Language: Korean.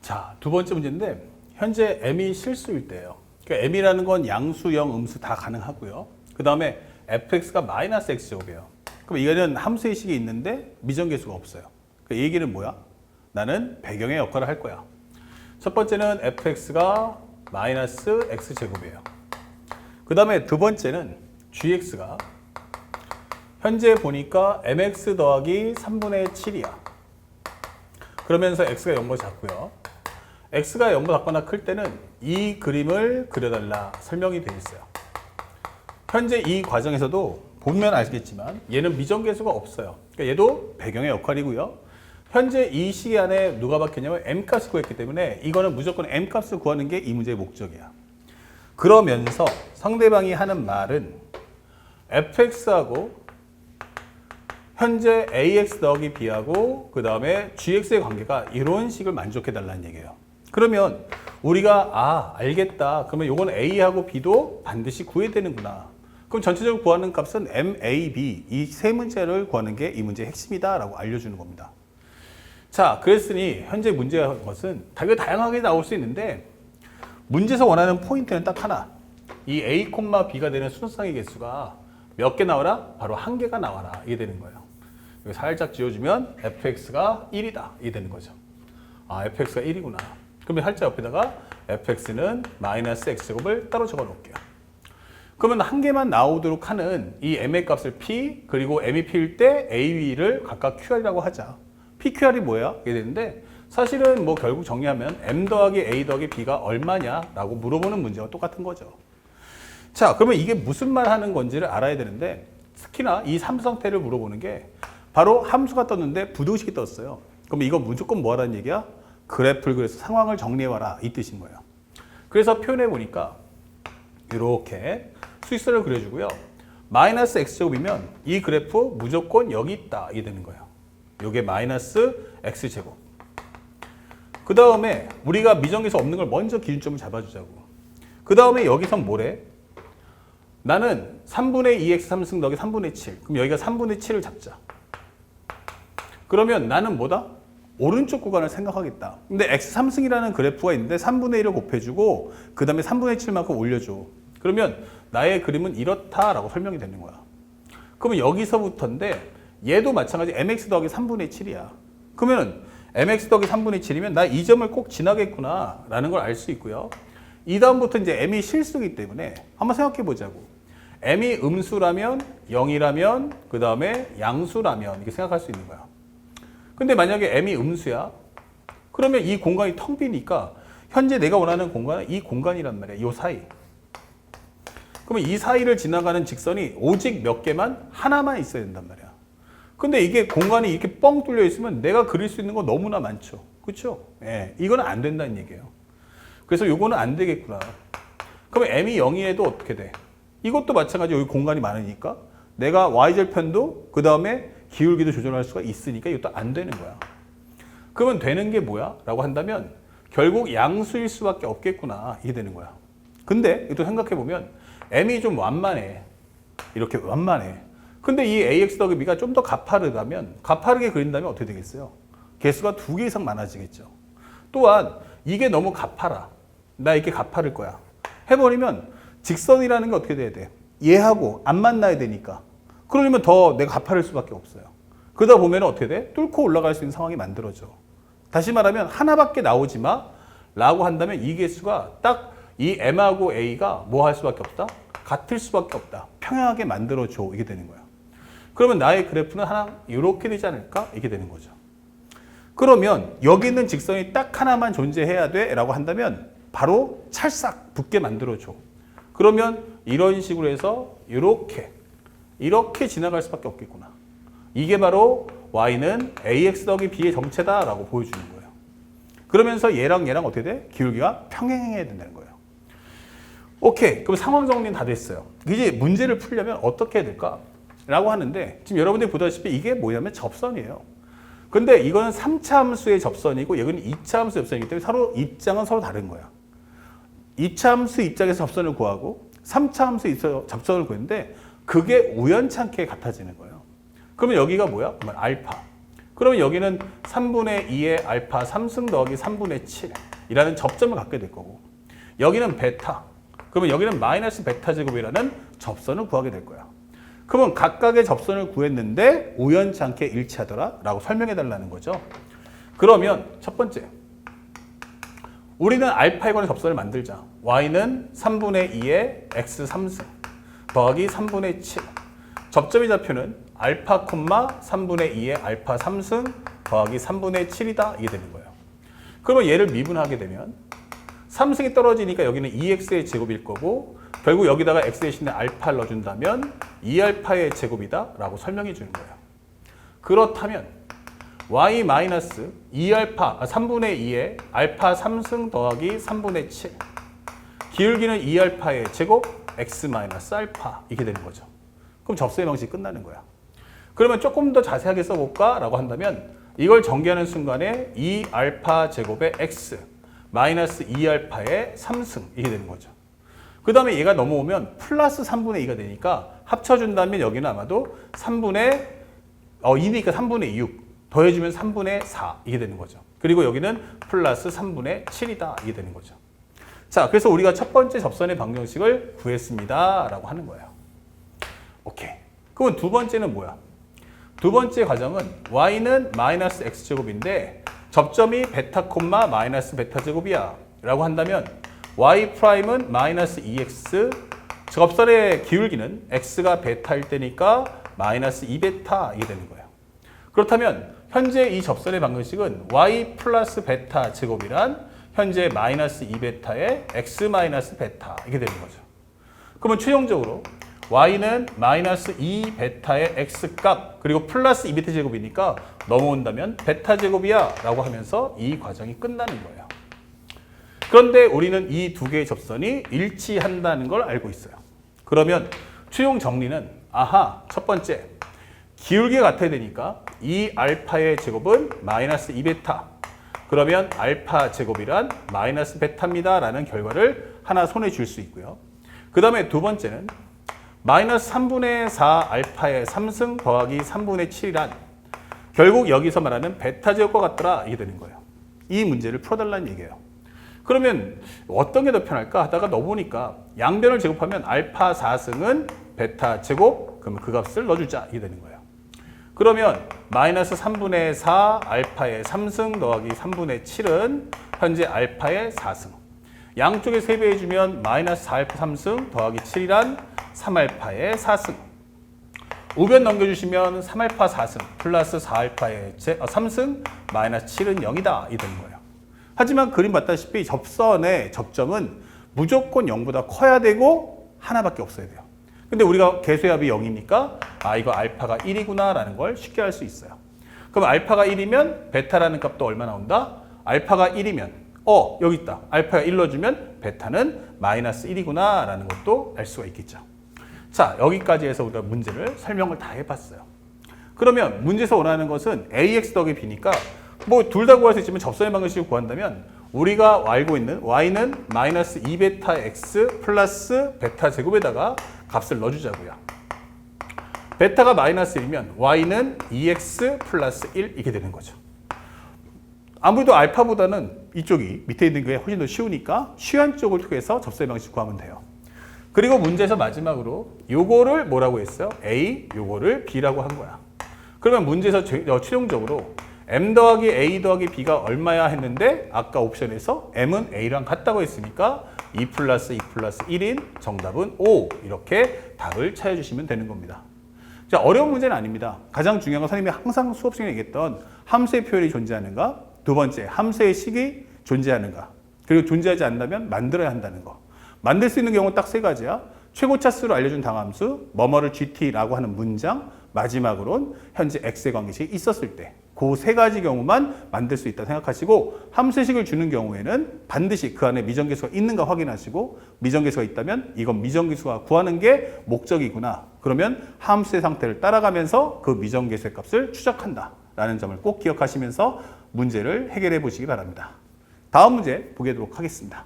자, 두 번째 문제인데 현재 m이 실수일 때예요. 그러니까 m이라는 건 양수, 영, 음수 다 가능하고요. 그 다음에 fx가 마이너스 x제곱이에요. 그럼 이거는 함수의 식이 있는데 미정계수가 없어요. 그 얘기는 뭐야? 나는 배경의 역할을 할 거야. 첫 번째는 fx가 마이너스 x제곱이에요. 그 다음에 두 번째는 gx가 현재 보니까 mx 더하기 3분의 7이야. 그러면서 x가 0보 잡고요. x가 0보 작거나 클 때는 이 그림을 그려달라 설명이 되어 있어요. 현재 이 과정에서도 보면 알겠지만 얘는 미정계수가 없어요. 그러니까 얘도 배경의 역할이고요. 현재 이 시기 안에 누가 박혔냐면 m값을 구했기 때문에 이거는 무조건 m값을 구하는 게 이 문제의 목적이야. 그러면서 상대방이 하는 말은 fx하고 현재 ax 더하기 b하고 그 다음에 gx의 관계가 이런 식을 만족해 달라는 얘기예요. 그러면 우리가 알겠다. 그러면 요건 a하고 b도 반드시 구해야 되는구나. 그럼 전체적으로 구하는 값은 m, a, b 이 세 문제를 구하는 게 이 문제의 핵심이다 라고 알려주는 겁니다. 자, 그랬으니 현재 문제의 것은 되게 다양하게 나올 수 있는데 문제에서 원하는 포인트는 딱 하나. 이 a, b가 되는 순수상의 개수가 몇 개 나와라? 바로 한 개가 나와라. 이게 되는 거예요. 여기 살짝 지워주면 fx가 1이다. 이게 되는 거죠. 아, fx가 1이구나. 그러면 살짝 옆에다가 fx는 마이너스 x제곱을 따로 적어 놓을게요. 그러면 한 개만 나오도록 하는 이 m의 값을 p 그리고 m이 p일 때 a를 각각 qr이라고 하자. pqr이 뭐야? 이게 되는데 사실은 뭐 결국 정리하면 m 더하기 a 더하기 b가 얼마냐 라고 물어보는 문제와 똑같은 거죠. 자, 그러면 이게 무슨 말 하는 건지를 알아야 되는데 특히나 이 삼수상태를 물어보는 게 바로 함수가 떴는데 부등식이 떴어요. 그럼 이거 무조건 뭐 하라는 얘기야? 그래프를 그래서 상황을 정리해와라 이 뜻인 거예요. 그래서 표현해 보니까 이렇게 수직선을 그려주고요. 마이너스 x제곱이면 이 그래프 무조건 여기 있다 이게 되는 거예요. 이게 마이너스 x제곱. 그 다음에 우리가 미정계수 없는 걸 먼저 기준점을 잡아주자고. 그 다음에 여기선 뭐래? 나는 3분의 2x 3승 더하기 3분의 7. 그럼 여기가 3분의 7을 잡자. 그러면 나는 뭐다? 오른쪽 구간을 생각하겠다. 근데 x 3승이라는 그래프가 있는데 3분의 1을 곱해주고 그 다음에 3분의 7만큼 올려줘. 그러면 나의 그림은 이렇다라고 설명이 되는 거야. 그러면 여기서부터인데 얘도 마찬가지 mx 더하기 3분의 7이야. 그러면 mx 더하기 3분의 7이면 나 이 점을 꼭 지나겠구나 라는 걸 알 수 있고요. 이 다음부터 이제 m이 실수이기 때문에 한번 생각해 보자고. m이 음수라면 0이라면 그 다음에 양수라면 이렇게 생각할 수 있는 거야. 근데 만약에 m이 음수야. 그러면 이 공간이 텅 비니까 현재 내가 원하는 공간은 이 공간이란 말이야. 이 사이. 그러면 이 사이를 지나가는 직선이 오직 몇 개만 하나만 있어야 된단 말이야. 근데 이게 공간이 이렇게 뻥 뚫려 있으면 내가 그릴 수 있는 거 너무나 많죠. 그렇죠? 예, 이거는 안 된다는 얘기예요. 그래서 요거는 안 되겠구나. 그러면 m이 0이어도 어떻게 돼? 이것도 마찬가지로 여기 공간이 많으니까 내가 y절편도 그 다음에 기울기도 조절할 수가 있으니까 이것도 안 되는 거야. 그러면 되는 게 뭐야? 라고 한다면 결국 양수일 수밖에 없겠구나. 이게 되는 거야. 근데 또 생각해보면 m이 좀 완만해. 이렇게 완만해. 근데 이 ax 더하기 b가 좀 더 가파르다면 가파르게 그린다면 어떻게 되겠어요? 개수가 2개 이상 많아지겠죠. 또한 이게 너무 가파라. 나 이렇게 가파를 거야. 해버리면 직선이라는 게 어떻게 돼야 돼? 얘하고 안 만나야 되니까. 그러면 더 내가 가파를 수밖에 없어요. 그러다 보면 어떻게 돼? 뚫고 올라갈 수 있는 상황이 만들어져. 다시 말하면 하나밖에 나오지 마 라고 한다면 이 개수가 딱 이 m하고 a가 뭐 할 수밖에 없다? 같을 수밖에 없다. 평행하게 만들어줘. 이게 되는 거야. 그러면 나의 그래프는 하나 이렇게 되지 않을까? 이게 되는 거죠. 그러면 여기 있는 직선이 딱 하나만 존재해야 돼 라고 한다면 바로 찰싹 붙게 만들어줘. 그러면 이런 식으로 해서 이렇게 지나갈 수밖에 없겠구나. 이게 바로 y는 ax 더하기 b의 정체다 라고 보여주는 거예요. 그러면서 얘랑 어떻게 돼? 기울기가 평행해야 된다는 거예요. 오케이. 그럼 상황 정리는 다 됐어요. 이제 문제를 풀려면 어떻게 해야 될까? 라고 하는데 지금 여러분들이 보다시피 이게 뭐냐면 접선이에요. 근데 이거는 3차 함수의 접선이고 이거는 2차 함수의 접선이기 때문에 서로 입장은 서로 다른 거야. 2차 함수 입장에서 접선을 구하고 3차 함수에서 접선을 구했는데 그게 우연찮게 같아지는 거예요. 그러면 여기가 뭐야? 그러면 알파. 그러면 여기는 3분의 2의 알파 3승 더하기 3분의 7이라는 접점을 갖게 될 거고, 여기는 베타, 그러면 여기는 마이너스 베타 제곱이라는 접선을 구하게 될 거야. 그러면 각각의 접선을 구했는데 우연치 않게 일치하더라 라고 설명해 달라는 거죠. 그러면 첫 번째, 우리는 알파에 관한 접선을 만들자. y는 3분의 2의 x 3승 더하기 3분의 7. 접점의 좌표는 알파, 3분의 2의 알파 3승 더하기 3분의 7이다. 이게 되는 거예요. 그러면 얘를 미분하게 되면 3승이 떨어지니까 여기는 2x의 제곱일 거고, 결국 여기다가 x 대신에 알파를 넣어준다면 2알파의 제곱이다 라고 설명해 주는 거예요. 그렇다면 y 마이너스 3분의 2의 알파 3승 더하기 3분의 7, 기울기는 2알파의 제곱 x 마이너스 알파, 이게 되는 거죠. 그럼 접선의 방식이 끝나는 거야. 그러면 조금 더 자세하게 써볼까 라고 한다면 이걸 전개하는 순간에 2알파 제곱의 x 마이너스 2알파의 3승, 이게 되는 거죠. 그 다음에 얘가 넘어오면 플러스 3분의 2가 되니까 합쳐준다면 여기는 아마도 2니까 3분의 6 더해주면 3분의 4, 이게 되는 거죠. 그리고 여기는 플러스 3분의 7이다, 이게 되는 거죠. 자, 그래서 우리가 첫 번째 접선의 방정식을 구했습니다 라고 하는 거예요. 오케이. 그럼 두 번째는 뭐야? 두 번째 과정은 y는 마이너스 x제곱인데 접점이 베타 콤마 마이너스 베타 제곱이야 라고 한다면 y 프라임은 마이너스 2x, 접선의 기울기는 x가 베타일 때니까 마이너스 2베타, 이게 되는 거예요. 그렇다면 현재 이 접선의 방정식은 y 플러스 베타 제곱이란 현재 마이너스 2베타의 x 마이너스 베타, 이게 되는 거죠. 그러면 최종적으로 y는 마이너스 2베타의 x값 그리고 플러스 2베타 제곱이니까 넘어온다면 베타 제곱이야 라고 하면서 이 과정이 끝나는 거예요. 그런데 우리는 이 두 개의 접선이 일치한다는 걸 알고 있어요. 그러면 최종 정리는 첫 번째, 기울기가 같아야 되니까 이 알파의 제곱은 마이너스 2베타, 그러면 알파 제곱이란 마이너스 베타입니다 라는 결과를 하나 손에 쥘 수 있고요. 그 다음에 두 번째는 마이너스 3분의 4 알파의 3승 더하기 3분의 7이란 결국 여기서 말하는 베타 제곱과 같더라, 이게 되는 거예요. 이 문제를 풀어달라는 얘기예요. 그러면 어떤 게 더 편할까 하다가 넣어보니까 양변을 제곱하면 알파 4승은 베타 제곱, 그러면 그 값을 넣어주자, 이게 되는 거예요. 그러면 마이너스 3분의 4 알파의 3승 더하기 3분의 7은 현재 알파의 4승. 양쪽에 세배해주면 마이너스 4알파 3승 더하기 7이란 3알파의 4승. 우변 넘겨주시면 3알파 4승 플러스 4알파의 3승 마이너스 7은 0이다, 이 되는 거예요. 하지만 그림 봤다시피 접선의 접점은 무조건 0보다 커야 되고 하나밖에 없어야 돼요. 근데 우리가 개수의 합이 0이니까 이거 알파가 1이구나 라는 걸 쉽게 알 수 있어요. 그럼 알파가 1이면 베타라는 값도 얼마 나온다? 알파가 1이면 여기 있다. 알파가 1 넣어주면 베타는 마이너스 1이구나 라는 것도 알 수가 있겠죠. 자, 여기까지 해서 우리가 문제를 설명을 다 해봤어요. 그러면 문제에서 원하는 것은 ax 더하기 b니까 뭐 둘 다 구할 수 있지만 접선의 방정식을 구한다면 우리가 알고 있는 y는 마이너스 2베타 x 플러스 베타 제곱에다가 값을 넣어주자고요. 베타가 마이너스 1이면 y는 2x 플러스 1 이렇게 되는 거죠. 아무래도 알파보다는 이쪽이 밑에 있는 게 훨씬 더 쉬우니까 쉬운 쪽을 통해서 접선의 방식 구하면 돼요. 그리고 문제에서 마지막으로 요거를 뭐라고 했어요? a, 요거를 b라고 한 거야. 그러면 문제에서 최종적으로 m 더하기 a 더하기 b가 얼마야 했는데 아까 옵션에서 m은 a랑 같다고 했으니까 2 플러스 2 플러스 1인 정답은 5 이렇게 답을 찾아주시면 되는 겁니다. 자, 어려운 문제는 아닙니다. 가장 중요한 건 선생님이 항상 수업 시간에 얘기했던 함수의 표현이 존재하는가, 두 번째 함수의 식이 존재하는가, 그리고 존재하지 않는다면 만들어야 한다는 거. 만들 수 있는 경우는 딱 세 가지야. 최고차수로 알려준 당함수, 뭐뭐를 gt라고 하는 문장, 마지막으로는 현재 x의 관계식이 있었을 때 그 세 가지 경우만 만들 수 있다고 생각하시고, 함수식을 주는 경우에는 반드시 그 안에 미정계수가 있는가 확인하시고, 미정계수가 있다면 이건 미정계수가 구하는 게 목적이구나. 그러면 함수의 상태를 따라가면서 그 미정계수의 값을 추적한다 라는 점을 꼭 기억하시면서 문제를 해결해 보시기 바랍니다. 다음 문제 보도록 하겠습니다.